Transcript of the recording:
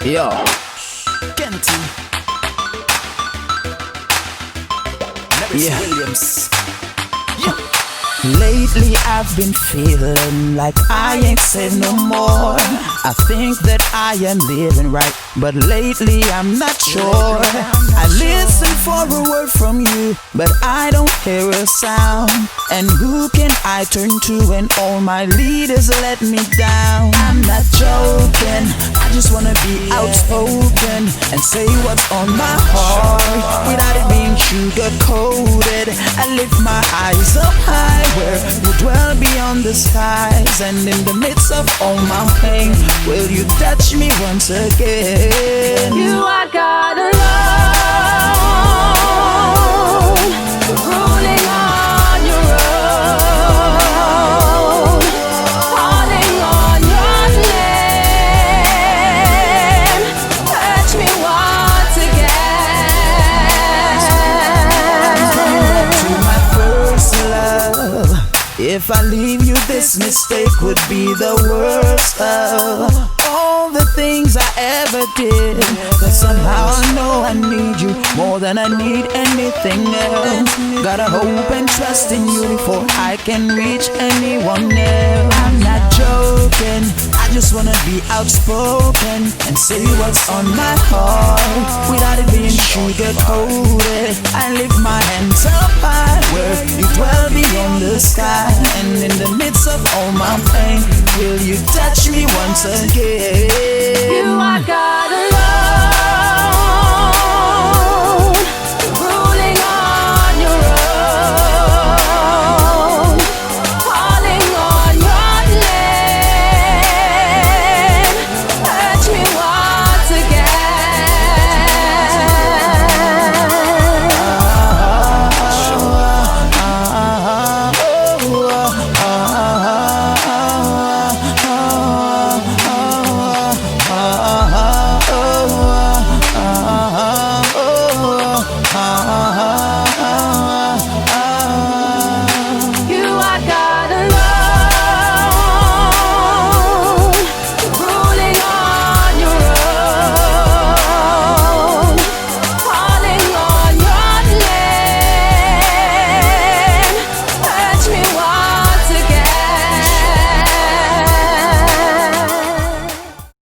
Yo, Kenty. Yeah. Williams. Yeah. Lately I've been feeling like I ain't said no more. I think that I am living right, but lately I'm not sure. I listen for a word from you, but I don't hear a sound. And who can I turn to when all my leaders let me down? I'm not joking, I just wanna be outspoken and say what's on my heart without it being sugar-coated. I lift my eyes up high where you dwell beyond the skies, and in the midst of all my pain, will you touch me once again? You are God alone, ruling on your own, calling on your name. Touch me once again. To my first love, if I leave you, this mistake would be the worst of all the things I ever did. But somehow I know I need you more than I need anything else. Gotta hope and trust in you before I can reach anyone else. I'm not joking, I just wanna be outspoken and say what's on my heart without it being sugar-coated. I lift my hands up high where you dwell beyond the sky, and in the midst of all my pain, will you touch me once again?